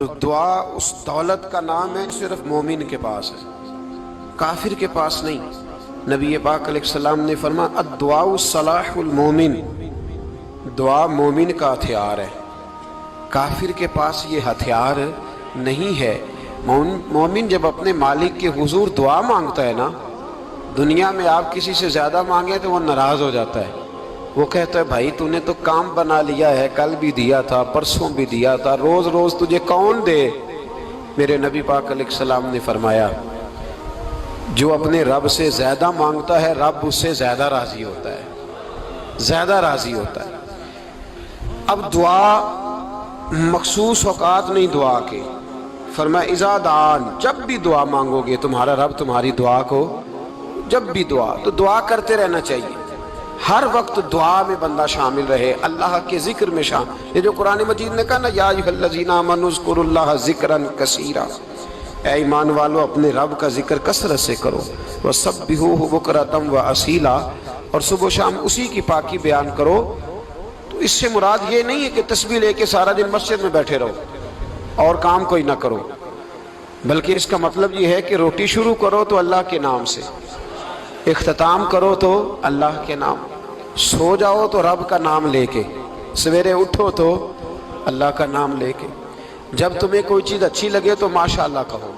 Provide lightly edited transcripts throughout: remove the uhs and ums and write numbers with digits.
دعا اس دولت کا نام ہے صرف مومن کے پاس ہے، کافر کے پاس نہیں۔ نبی پاک علیہ السلام نے فرمایا الدعاء صلاح المومن، دعا مومن کا ہتھیار ہے، کافر کے پاس یہ ہتھیار نہیں ہے۔ مومن جب اپنے مالک کے حضور دعا مانگتا ہے نا، دنیا میں آپ کسی سے زیادہ مانگے تو وہ ناراض ہو جاتا ہے، وہ کہتا ہے بھائی تو نے تو کام بنا لیا ہے، کل بھی دیا تھا، پرسوں بھی دیا تھا، روز روز تجھے کون دے؟ میرے نبی پاک علیہ السلام نے فرمایا جو اپنے رب سے زیادہ مانگتا ہے رب اس سے زیادہ راضی ہوتا ہے، زیادہ راضی ہوتا ہے۔ اب دعا مخصوص اوقات نہیں دعا کے، فرمایا اذا دعان، جب بھی دعا مانگو گے تمہارا رب تمہاری دعا کو، جب بھی دعا تو دعا کرتے رہنا چاہیے، ہر وقت دعا میں بندہ شامل رہے، اللہ کے ذکر میں شامل۔ یہ جو قرآن مجید نے کہا نا یا ایھا الذین آمنوا اذکروا اللہ ذکرا کثیرا، اے ایمان والو اپنے رب کا ذکر کثرت سے کرو، وسبحوہ بکرۃ واصیلا، اور صبح و شام اسی کی پاکی بیان کرو۔ تو اس سے مراد یہ نہیں ہے کہ تسبیح لے کے سارا دن مسجد میں بیٹھے رہو اور کام کوئی نہ کرو، بلکہ اس کا مطلب یہ ہے کہ روٹی شروع کرو تو اللہ کے نام سے، اختتام کرو تو اللہ کے نام، سو جاؤ تو رب کا نام لے کے، سویرے اٹھو تو اللہ کا نام لے کے، جب تمہیں کوئی چیز اچھی لگے تو ماشاءاللہ کہو،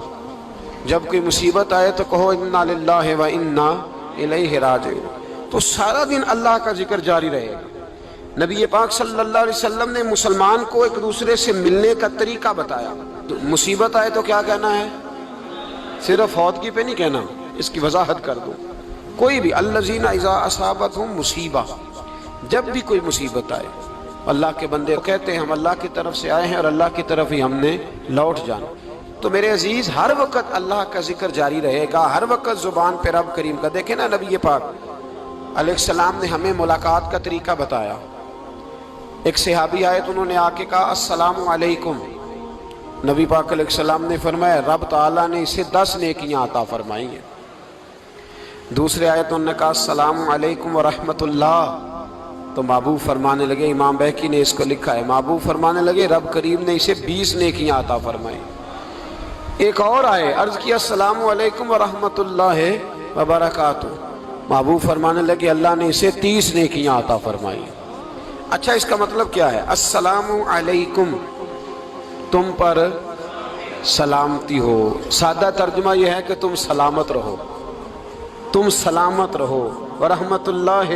جب کوئی مصیبت آئے تو کہو انا للہ و انا الیہ راجعون۔ تو سارا دن اللہ کا ذکر جاری رہے گا۔ نبی پاک صلی اللہ علیہ وسلم نے مسلمان کو ایک دوسرے سے ملنے کا طریقہ بتایا۔ مصیبت آئے تو کیا کہنا ہے؟ صرف فوتگی پہ نہیں کہنا، اس کی وضاحت کر دوں۔ کوئی بھی الذین اذا اصابتہم مصیبہ، جب بھی کوئی مصیبت آئے، اللہ کے بندے کہتے ہیں ہم اللہ کی طرف سے آئے ہیں اور اللہ کی طرف ہی ہم نے لوٹ جانا۔ تو میرے عزیز ہر وقت اللہ کا ذکر جاری رہے گا، ہر وقت زبان پہ رب کریم کا۔ دیکھیں نا نبی پاک علیہ السلام نے ہمیں ملاقات کا طریقہ بتایا۔ ایک صحابی آئے تو انہوں نے آ کے کہا السلام علیکم، نبی پاک علیہ السلام نے فرمایا رب تعالیٰ نے اسے 10 نیکیاں عطا فرمائی ہیں۔ دوسرے آئے تو انہوں نے کہا السلام علیکم ورحمۃ اللہ، تو محبوب فرمانے لگے، امام بہقی نے اس کو لکھا ہے، محبوب فرمانے لگے رب کریم نے اسے 20 نیکیاں عطا فرمائی۔ ایک اور آئے، عرض کیا السلام علیکم ورحمۃ اللہ وبرکاتہ، محبوب فرمانے لگے اللہ نے اسے 30 نیکیاں عطا فرمائی۔ اچھا اس کا مطلب کیا ہے؟ السلام علیکم، تم پر سلامتی ہو، سادہ ترجمہ یہ ہے کہ تم سلامت رہو، تم سلامت رہو، ورحمۃ اللہ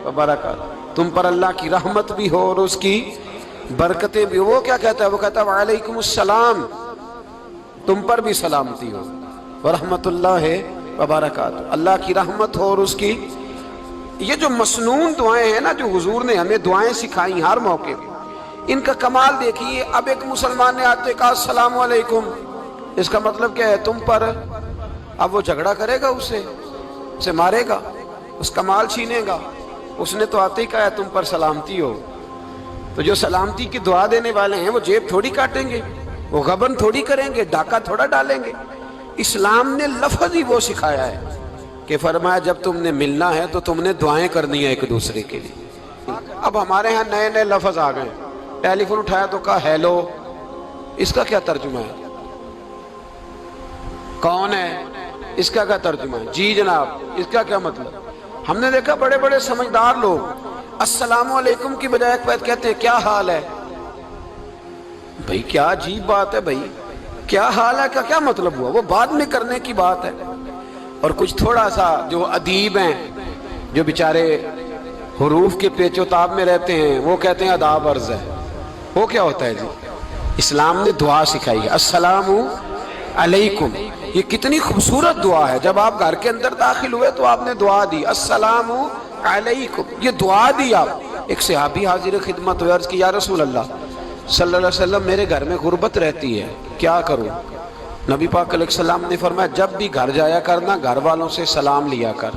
وبرکاتہ، تم پر اللہ کی رحمت بھی ہو اور اس کی برکتیں بھی ہو۔ وہ کیا کہتا ہے؟ وہ کہتا ہے وعلیکم السلام، تم پر بھی سلامتی ہو، ورحمۃ اللہ وبرکاتہ، اللہ کی رحمت ہو اور اس کی۔ یہ جو مسنون دعائیں ہیں نا، جو حضور نے ہمیں دعائیں سکھائیں ہر موقع پہ، ان کا کمال دیکھیے۔ اب ایک مسلمان نے آتے کہا السلام علیکم، اس کا مطلب کیا ہے؟ تم پر۔ اب وہ جھگڑا کرے گا اسے مارے گا، اس کا مال چھینے گا؟ اس نے تو آتے ہی کہا ہے تم پر سلامتی ہو۔ تو جو سلامتی کی دعا دینے والے ہیں وہ جیب تھوڑی کاٹیں گے، وہ غبن تھوڑی کریں گے، ڈاکہ تھوڑا ڈالیں گے۔ اسلام نے لفظ ہی وہ سکھایا ہے کہ فرمایا جب تم نے ملنا ہے تو تم نے دعائیں کرنی ہیں ایک دوسرے کے لیے۔ اب ہمارے ہاں نئے نئے لفظ آ گئے، ٹیلی فون اٹھایا تو کہا ہیلو، اس کا کیا ترجمہ ہے؟ کون ہے، اس کا کیا ترجمہ ہے؟ جی جناب، اس کا کیا مطلب؟ ہم نے دیکھا بڑے بڑے سمجھدار لوگ السلام علیکم کی بجائے کہتے ہیں کیا حال ہے۔ بھئی کیا عجیب بات ہے، بھئی کیا حال ہے کا کیا مطلب ہوا؟ وہ بعد میں کرنے کی بات ہے۔ اور کچھ تھوڑا سا جو ادیب ہیں، جو بیچارے حروف کے پیچ و تاب میں رہتے ہیں، وہ کہتے ہیں آداب عرض ہے۔ وہ کیا ہوتا ہے جی؟ اسلام نے دعا سکھائی ہے السلام علیکم، یہ کتنی خوبصورت دعا ہے۔ جب آپ گھر کے اندر داخل ہوئے تو آپ نے دعا دی السلام علیکم، یہ دعا دی آپ۔ ایک صحابی حاضر خدمت ہوئے، عرض کی یا رسول اللہ صلی اللہ علیہ وسلم میرے گھر میں غربت رہتی ہے، کیا کروں؟ نبی پاک علیہ السلام نے فرمایا جب بھی گھر جایا کرنا گھر والوں سے سلام لیا کر،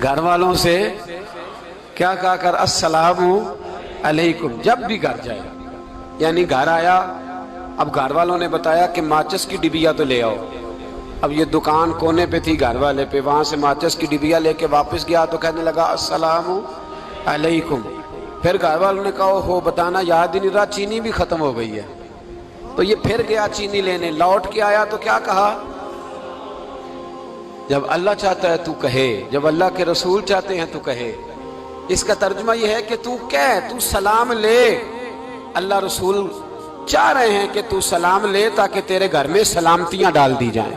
گھر والوں سے کیا کہا کر؟ السلام علیکم، جب بھی گھر جائے۔ یعنی گھر آیا، اب گھر والوں نے بتایا کہ ماچس کی ڈبیا تو لے آؤ۔ اب یہ دکان کونے پہ تھی گھر والے پہ، وہاں سے ماچس کی ڈبیا لے کے واپس گیا تو کہنے لگا السلام علیکم۔ پھر گھر والوں نے کہا ہو بتانا یاد ہی نہیں رہا، چینی بھی ختم ہو گئی ہے۔ تو یہ پھر گیا چینی لینے، لوٹ کے آیا تو کیا کہا؟ جب اللہ چاہتا ہے تو کہے، جب اللہ کے رسول چاہتے ہیں تو کہے۔ اس کا ترجمہ یہ ہے کہ تو کہہ، تو سلام لے۔ اللہ رسول چاہ رہے ہیں کہ تو سلام لے تاکہ تیرے گھر میں سلامتیاں ڈال دی جائیں۔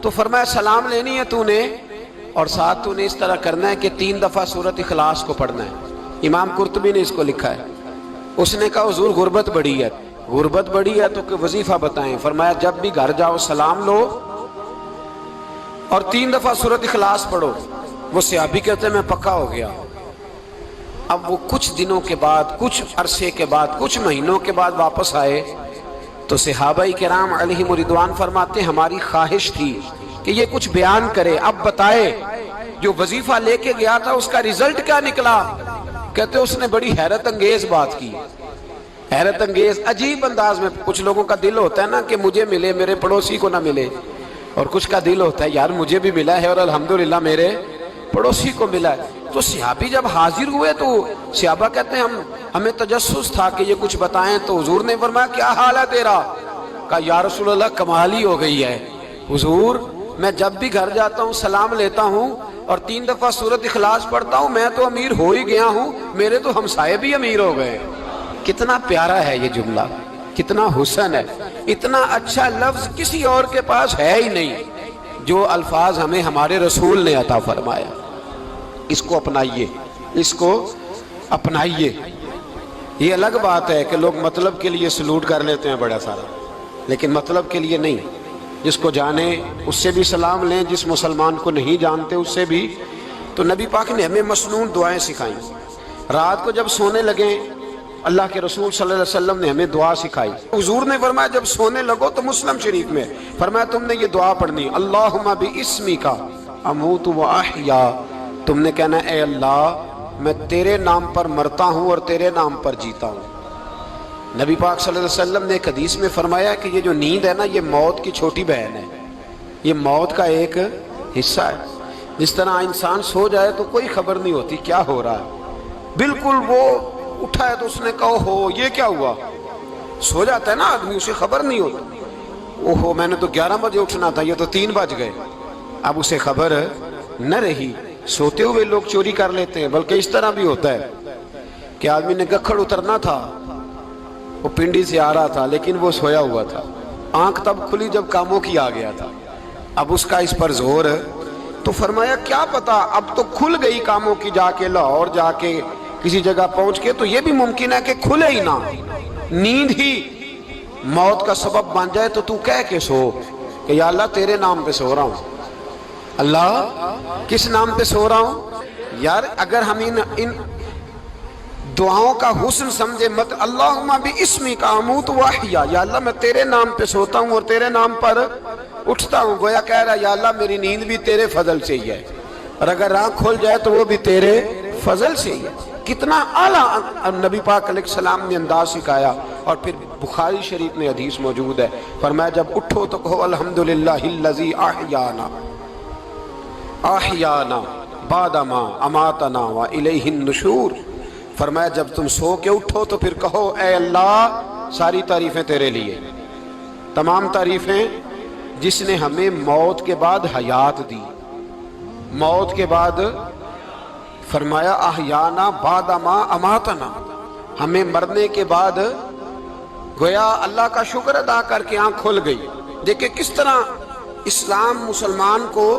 تو فرمایا سلام لینی ہے تو نے، اور ساتھ تو نے اس طرح کرنا ہے کہ 3 دفعہ سورۃ اخلاص کو پڑھنا ہے۔ امام قرطبی نے اس کو لکھا ہے۔ اس نے کہا حضور غربت بڑی ہے، غربت بڑی ہے تو کہ وظیفہ بتائیں۔ فرمایا جب بھی گھر جاؤ سلام لو اور 3 دفعہ سورۃ اخلاص پڑھو۔ وہ صحابی کہتے ہیں میں پکا ہو گیا۔ اب وہ کچھ دنوں کے بعد، کچھ عرصے کے بعد، کچھ مہینوں کے بعد واپس آئے تو صحابہ کرام علیہم رضوان فرماتے ہیں ہماری خواہش تھی کہ یہ کچھ بیان کرے، اب بتائے جو وظیفہ لے کے گیا تھا اس کا رزلٹ کیا نکلا۔ کہتے اس نے بڑی حیرت انگیز بات کی، حیرت انگیز عجیب انداز میں۔ کچھ لوگوں کا دل ہوتا ہے نا کہ مجھے ملے میرے پڑوسی کو نہ ملے، اور کچھ کا دل ہوتا ہے یار مجھے بھی ملا ہے اور الحمدللہ میرے پڑوسی کو ملا ہے۔ تو صحابی جب حاضر ہوئے تو صحابہ کہتے ہیں ہمیں تجسس تھا کہ یہ کچھ بتائیں، تو حضور نے فرمایا کیا حال ہے تیرا؟ کہا یا رسول اللہ کمال ہی ہو گئی ہے حضور، میں جب بھی گھر جاتا ہوں سلام لیتا ہوں اور 3 دفعہ سورۃ اخلاص پڑھتا ہوں، میں تو امیر ہو ہی گیا ہوں، میرے تو ہمسائے بھی امیر ہو گئے۔ کتنا پیارا ہے یہ جملہ، کتنا حسن ہے۔ اتنا اچھا لفظ کسی اور کے پاس ہے ہی نہیں جو الفاظ ہمیں ہمارے رسول نے عطا فرمایا۔ اس کو اپنائیے، اس کو اپنائیے۔ یہ الگ بات ہے کہ لوگ مطلب کے لیے سلوٹ کر لیتے ہیں بڑا سارا، لیکن مطلب کے لیے نہیں۔ جس کو جانے اس سے بھی سلام لیں، جس مسلمان کو نہیں جانتے اس سے بھی۔ تو نبی پاک نے ہمیں مسنون دعائیں سکھائیں۔ رات کو جب سونے لگیں اللہ کے رسول صلی اللہ علیہ وسلم نے ہمیں دعا سکھائی۔ حضور نے فرمایا جب سونے لگو تو مسلم شریف میں فرمایا تم نے یہ دعا پڑھنی، اللہم باسمک اموت و احیا۔ تم نے کہنا اے اللہ میں تیرے نام پر مرتا ہوں اور تیرے نام پر جیتا ہوں۔ نبی پاک صلی اللہ علیہ وسلم نے ایک حدیث میں فرمایا کہ یہ جو نیند ہے نا یہ موت کی چھوٹی بہن ہے، یہ موت کا ایک حصہ ہے۔ جس طرح انسان سو جائے تو کوئی خبر نہیں ہوتی کیا ہو رہا ہے، بالکل وہ اٹھا ہے تو اس نے کہا ہو یہ کیا ہوا۔ سو جاتا ہے نا آدمی اسے خبر نہیں ہوتی، اوہو میں نے تو 11 بجے اٹھنا تھا یہ تو 3 بج گئے، اب اسے خبر نہ رہی۔ سوتے ہوئے لوگ چوری کر لیتے ہیں، بلکہ اس طرح بھی ہوتا ہے کہ آدمی نے گکھڑ اترنا تھا، وہ پنڈی سے آ رہا تھا لیکن وہ سویا ہوا تھا، آنکھ تب کھلی جب کاموں کی آ گیا تھا، اب اس کا اس پر زور ہے۔ تو فرمایا کیا پتا اب تو کھل گئی کاموں کی، جا کے لاہور جا کے کسی جگہ پہنچ کے، تو یہ بھی ممکن ہے کہ کھلے ہی نہ، نیند ہی موت کا سبب بن جائے۔ تو کہہ کے سو کہ یا اللہ تیرے نام پہ سو رہا ہوں۔ اللہ کس نام پہ سو رہا ہوں؟ یار اگر ہم ان دعاؤں کا حسن سمجھے مت، اللہم باسمک اموت و احیا، یا اللہ میں تیرے نام پہ سوتا ہوں اور تیرے نام پر اٹھتا ہوں، گویا کہہ رہا یا اللہ میری نیند بھی تیرے فضل سے ہی ہے، اور اگر آنکھ کھل جائے تو وہ بھی تیرے فضل سے ہی ہے۔ کتنا اعلیٰ نبی پاک علیہ السلام نے انداز سکھایا۔ اور پھر بخاری شریف میں حدیث موجود ہے، فرمایا جب اٹھو تو کہو الحمدللہ الذی احیانا احیانا بعد ما اماتنا والیہ النشور۔ فرمایا جب تم سو کے اٹھو تو پھر کہو اے اللہ ساری تعریفیں تیرے لیے، تمام تعریفیں جس نے ہمیں موت کے بعد حیات دی، موت کے بعد فرمایا احیانا بعد ما اماتنا، ہمیں مرنے کے بعد گویا اللہ کا شکر ادا کر کے آنکھ کھل گئی۔ دیکھیں کس طرح اسلام مسلمان کو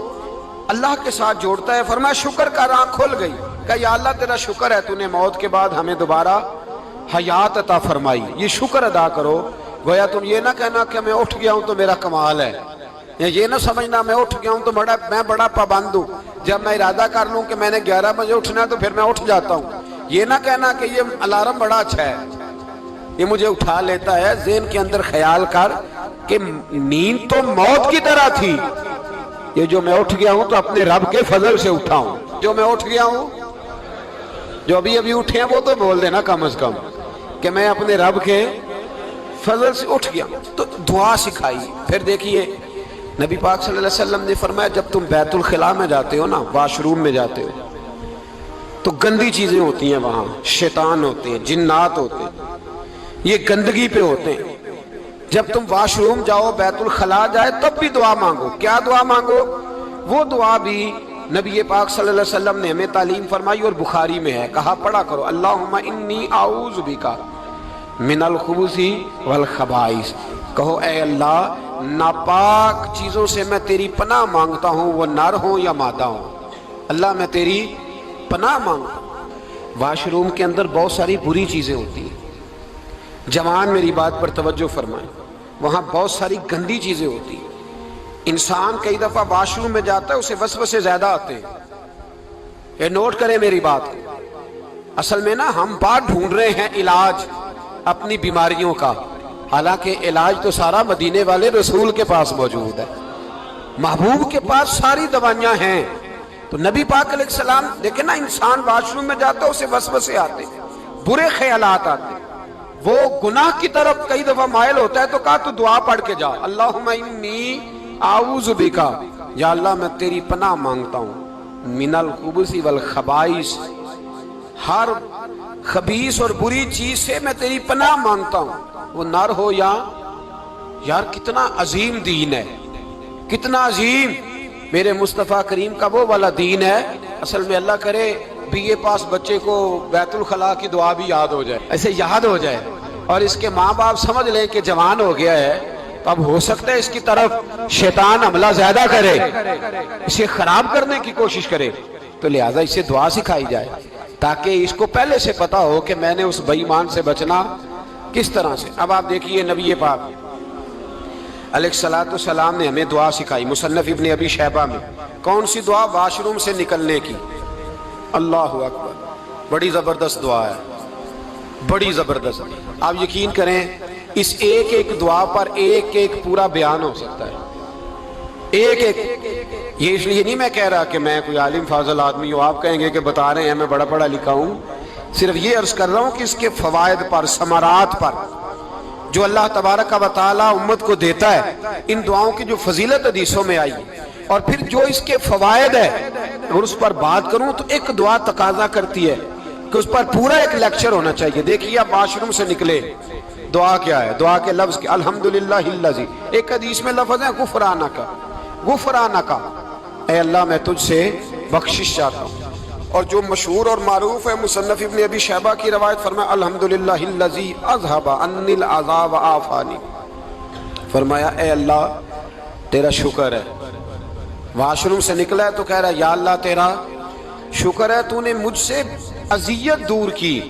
اللہ کے ساتھ جوڑتا ہے۔ فرمایا شکر کر، آنکھ کھل گئی، کہا یا اللہ تیرا شکر ہے تو نے موت کے بعد ہمیں دوبارہ حیات عطا فرمائی، یہ شکر ادا کرو۔ گویا تم یہ نہ کہنا کہ میں اٹھ گیا ہوں تو میرا کمال ہے، یا یہ نہ سمجھنا میں اٹھ گیا ہوں تو میں بڑا پابند ہوں، جب میں ارادہ کر لوں کہ میں نے 11 بجے اٹھنا ہے تو پھر میں اٹھ جاتا ہوں۔ یہ نہ کہنا کہ یہ الارم بڑا اچھا ہے، یہ مجھے اٹھا لیتا ہے۔ ذہن کے اندر خیال کر کہ نیند تو موت کی طرح تھی، یہ جو میں اٹھ گیا ہوں تو اپنے رب کے فضل سے اٹھا ہوں، جو میں اٹھ گیا ہوں، جو ابھی اٹھے ہیں وہ تو بول دینا کم از کم کہ میں اپنے رب کے فضل سے اٹھ گیا۔ تو دعا سکھائی۔ پھر دیکھیے نبی پاک صلی اللہ علیہ وسلم نے فرمایا جب تم بیت الخلاء میں جاتے ہو نا، واش روم میں جاتے ہو تو گندی چیزیں ہوتی ہیں وہاں، شیطان ہوتے ہیں، جنات ہوتے ہیں، یہ گندگی پہ ہوتے ہیں، جب تم واش روم جاؤ، بیت الخلا جائے، تب بھی دعا مانگو۔ کیا دعا مانگو؟ وہ دعا بھی نبی پاک صلی اللہ علیہ وسلم نے ہمیں تعلیم فرمائی اور بخاری میں ہے، کہا پڑھا کرو اللہم انی اعوذ بک من الخبث والخبائث۔ کہو اے اللہ ناپاک چیزوں سے میں تیری پناہ مانگتا ہوں، وہ نر ہوں یا مادہ ہوں۔ اللہ میں تیری پناہ مانگتا ہوں۔ واش روم کے اندر بہت ساری بری چیزیں ہوتی ہیں، جوان میری بات پر توجہ فرمائیں، وہاں بہت ساری گندی چیزیں ہوتی ہیں۔ انسان کئی دفعہ واش روم میں جاتا ہے، اسے وسوسے زیادہ آتے ہیں، یہ نوٹ کریں میری بات کو۔ اصل میں نا ہم بات ڈھونڈ رہے ہیں علاج اپنی بیماریوں کا، حالانکہ علاج تو سارا مدینے والے رسول کے پاس موجود ہے، محبوب کے پاس ساری دوائیاں ہیں۔ تو نبی پاک علیہ السلام دیکھیں نا، انسان واش روم میں جاتا ہے، اسے وسوسے آتے ہیں، برے خیالات آتے ہیں، وہ گناہ کی طرف کئی دفعہ مائل ہوتا ہے، تو کہا تو دعا پڑھ کے جا اللہم انی اعوذ بک، یا اللہ میں تیری پناہ مانگتا ہوں من الخبث والخبائث، ہر خبیث اور بری چیز سے میں تیری پناہ مانگتا ہوں، وہ نر ہو یا یار کتنا عظیم دین ہے، کتنا عظیم میرے مصطفیٰ کریم کا وہ والا دین ہے۔ اصل میں اللہ کرے بی اے پاس بچے کو بیت الخلا کی دعا بھی یاد ہو جائے، ایسے یاد ہو جائے، اور اس کے ماں باپ سمجھ لیں کہ جوان ہو گیا ہے، تو اب ہو سکتا ہے اس کی طرف شیطان حملہ زیادہ کرے، اسے خراب کرنے کی کوشش کرے، تو لہٰذا اسے دعا سکھائی جائے تاکہ اس کو پہلے سے پتا ہو کہ میں نے اس بے ایمان سے بچنا کس طرح سے۔ اب آپ دیکھیے نبی پاک علیہ السلام نے ہمیں دعا سکھائی، مصنف ابن ابی شیبہ میں۔ کون سی دعا؟ واش روم سے نکلنے کی۔ اللہ اکبر، بڑی زبردست دعا ہے، بڑی زبردست۔ آپ یقین کریں اس ایک ایک دعا پر ایک ایک پورا بیان ہو سکتا ہے، ایک ایک۔ یہ اس لیے نہیں میں کہہ رہا کہ میں کوئی عالم فاضل آدمی ہوں، آپ کہیں گے کہ بتا رہے ہیں میں بڑا پڑھا لکھا ہوں، صرف یہ عرض کر رہا ہوں کہ اس کے فوائد پر، ثمرات پر جو اللہ تبارک و تعالی امت کو دیتا ہے، ان دعاؤں کی جو فضیلت حدیثوں میں آئی، اور پھر جو اس کے فوائد ہے، اور اس پر بات کروں تو ایک دعا تقاضا کرتی ہے کہ اس پر پورا ایک لیکچر ہونا چاہیے۔ دیکھیے آپ واش روم سے نکلے، دعا کیا ہے؟ دعا کے لفظ کے الحمدللہ الذی، ایک حدیث میں لفظ ہے غفرانک، غفرانک، اے اللہ میں تجھ سے بخشش چاہتا ہوں۔ اور جو مشہور اور معروف ہے مصنف ابن ابی شیبہ کی روایت، فرمایا الحمدللہ الذی اذھب عنی العذاب وعافانی، فرمایا اے اللہ تیرا شکر ہے۔ واش روم سے نکلا ہے تو کہہ رہا ہے یا اللہ تیرا شکر ہے، تو نے مجھ سے اذیت دور کی،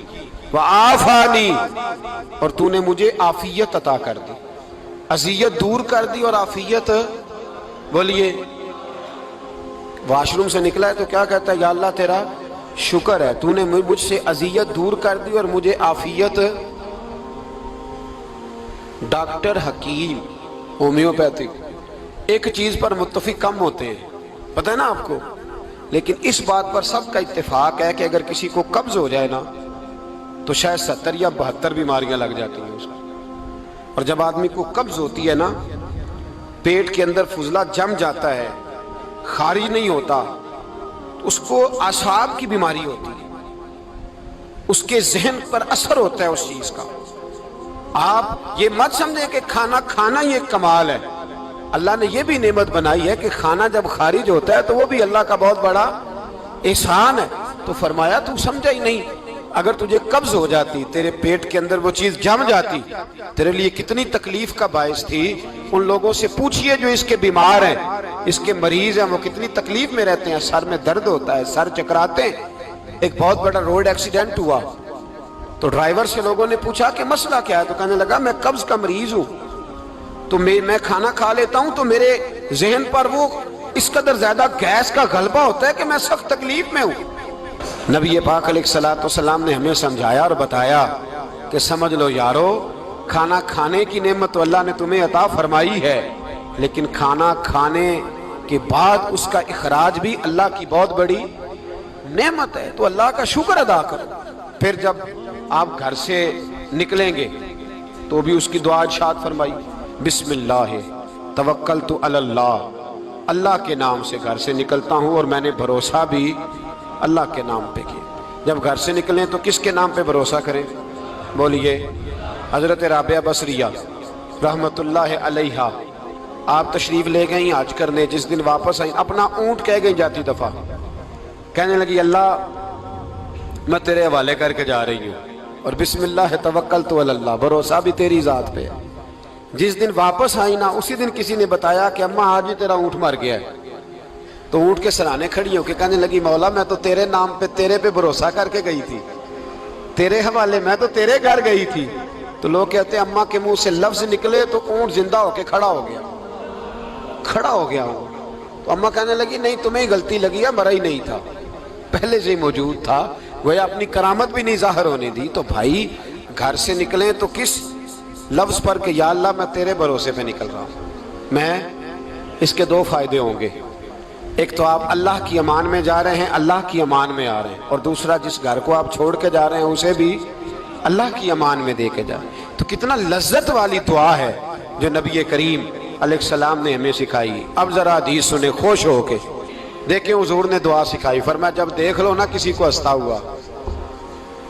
وعافانی، اور تو نے مجھے عافیت عطا کر دی، اذیت دور کر دی اور عافیت۔ بولیے واش روم سے نکلا ہے تو کیا کہتا ہے؟ یا اللہ تیرا شکر ہے، تو نے مجھ سے اذیت دور کر دی اور مجھے عافیت۔ ڈاکٹر حکیم ہومیوپیتھک ایک چیز پر متفق کم ہوتے ہیں، پتہ ہے نا آپ کو، لیکن اس بات پر سب کا اتفاق ہے کہ اگر کسی کو قبض ہو جائے نا تو شاید 70 یا 72 بیماریاں لگ جاتی ہیں اس کو۔ اور جب آدمی کو قبض ہوتی ہے نا، پیٹ کے اندر فضلہ جم جاتا ہے، خارج نہیں ہوتا، اس کو اعصاب کی بیماری ہوتی ہے، اس کے ذہن پر اثر ہوتا ہے اس چیز کا۔ آپ یہ مت سمجھیں کہ کھانا کھانا ہی ایک کمال ہے، اللہ نے یہ بھی نعمت بنائی ہے کہ کھانا جب خارج ہوتا ہے تو وہ بھی اللہ کا بہت بڑا احسان ہے۔ تو فرمایا تو سمجھا ہی نہیں، اگر تجھے قبض ہو جاتی، تیرے پیٹ کے اندر وہ چیز جم جاتی، تیرے لیے کتنی تکلیف کا باعث تھی۔ ان لوگوں سے پوچھئے جو اس کے بیمار ہیں، اس کے مریض ہیں، وہ کتنی تکلیف میں رہتے ہیں، سر میں درد ہوتا ہے، سر چکراتے ہیں۔ ایک بہت بڑا روڈ ایکسیڈنٹ ہوا تو ڈرائیور سے لوگوں نے پوچھا کہ مسئلہ کیا ہے، تو کہنے لگا میں قبض کا مریض ہوں، تو میں کھانا کھا لیتا ہوں تو میرے ذہن پر وہ اس قدر زیادہ گیس کا غلبہ ہوتا ہے کہ میں سخت تکلیف میں ہوں۔ نبی پاک علیہ السلام نے ہمیں سمجھایا اور بتایا کہ سمجھ لو یارو، کھانا کھانے کی نعمت تو اللہ نے تمہیں عطا فرمائی ہے، لیکن کھانا کھانے کے بعد اس کا اخراج بھی اللہ کی بہت بڑی نعمت ہے، تو اللہ کا شکر ادا کرو۔ پھر جب آپ گھر سے نکلیں گے تو بھی اس کی دعا ارشاد فرمائی، بسم اللہ توکلت علی اللہ، اللہ کے نام سے گھر سے نکلتا ہوں اور میں نے بھروسہ بھی اللہ کے نام پہ کیا۔ جب گھر سے نکلیں تو کس کے نام پہ بھروسہ کریں؟ بولیے حضرت رابعہ بصریہ رحمت اللہ علیہا، آپ تشریف لے گئیں حج کرنے، جس دن واپس آئیں اپنا اونٹ کہہ گئی جاتی دفعہ، کہنے لگی اللہ میں تیرے حوالے کر کے جا رہی ہوں، اور بسم اللہ توکلت علی اللہ، بھروسہ بھی تیری ذات پہ ہے۔ جس دن واپس آئی نا اسی دن کسی نے بتایا کہ اماں آج ہی تیرا اونٹ مر گیا ہے، تو اونٹ کے سرانے کھڑی ہو کے کہنے لگی مولا میں تو تیرے نام پہ تیرے پہ بھروسہ کر کے گئی تھی، تیرے حوالے، میں تو تیرے گھر گئی تھی۔ تو لوگ کہتے ہیں اماں کے منہ سے لفظ نکلے تو اونٹ زندہ ہو کے کھڑا ہو گیا، کھڑا ہو گیا اونٹ۔ تو اماں کہنے لگی نہیں تمہیں ہی غلطی لگی ہے، مرا ہی نہیں تھا، پہلے سے ہی موجود تھا، وہ اپنی کرامت بھی نہیں ظاہر ہونے دی۔ تو بھائی گھر سے نکلیں تو کس لفظ پر کہ یا اللہ میں تیرے بھروسے پہ نکل رہا ہوں، میں اس کے دو فائدے ہوں گے، ایک تو آپ اللہ کی امان میں جا رہے ہیں، اللہ کی امان میں آ رہے ہیں، اور دوسرا جس گھر کو آپ چھوڑ کے جا رہے ہیں اسے بھی اللہ کی امان میں دے کے جا۔ تو کتنا لذت والی دعا ہے جو نبی کریم علیہ السلام نے ہمیں سکھائی۔ اب ذرا حدیث سنیں خوش ہو کے، دیکھیں حضور نے دعا سکھائی، فرمایا جب دیکھ لو نا کسی کو ہنستا ہوا،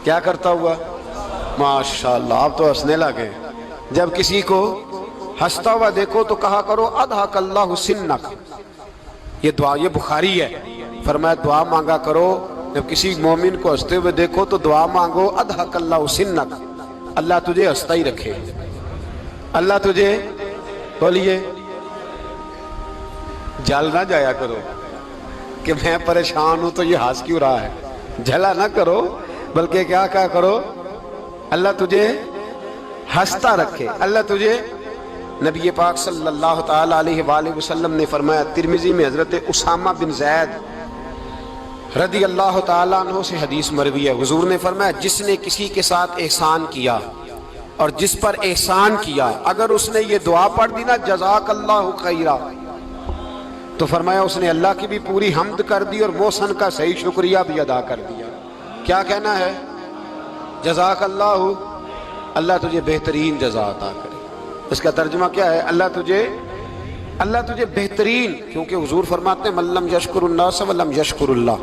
کیا کرتا ہوا؟ ماشاءاللہ آپ تو ہنسنے لگے۔ جب کسی کو ہنستا ہوا دیکھو تو کہا کرو اضحک اللہ سنک، یہ دعا یہ بخاری ہے، فرمایا دعا مانگا کرو جب کسی مومن کو ہنستے ہوئے دیکھو تو دعا مانگو اضحک اللہ سنک، اللہ تجھے ہنستا ہی رکھے، اللہ تجھے، بولیے، جل نہ جایا کرو کہ میں پریشان ہوں تو یہ ہنس کیوں رہا ہے، جھلا نہ کرو، بلکہ کیا کہا کرو اللہ تجھے ہنستا رکھے، اللہ تجھے۔ نبی پاک صلی اللہ تعالی علیہ وآلہ وسلم نے فرمایا، ترمذی میں حضرت اسامہ بن زید رضی اللہ تعالیٰ عنہ سے حدیث مروی ہے، حضور نے فرمایا جس نے کسی کے ساتھ احسان کیا اور جس پر احسان کیا، اگر اس نے یہ دعا پڑھ دی نا جزاک اللہ خیرا، تو فرمایا اس نے اللہ کی بھی پوری حمد کر دی اور محسن کا صحیح شکریہ بھی ادا کر دیا۔ کیا کہنا ہے؟ جزاک اللہ، اللہ تجھے بہترین جزا عطا کرے۔ اس کا ترجمہ کیا ہے؟ اللہ تجھے بہترین، کیونکہ حضور فرماتے ہیں من لم یشکر الناس ولم یشکر اللہ،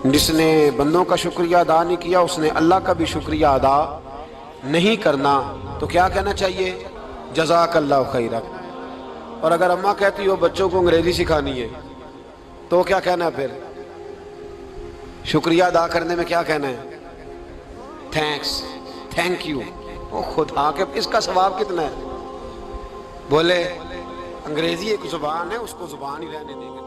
جس نے بندوں کا شکریہ ادا نہیں کیا اس نے اللہ کا بھی شکریہ ادا نہیں کرنا۔ تو کیا کہنا چاہیے؟ جزاک اللہ خیرا۔ اور اگر اماں کہتی ہو بچوں کو انگریزی سکھانی ہے تو کیا کہنا ہے پھر؟ شکریہ ادا کرنے میں کیا کہنا ہے؟ Thanks, thank you. او خدا کے اس کا ثواب کتنا ہے؟ بولے انگریزی ایک زبان ہے، اس کو زبان ہی رہنے دیں گے۔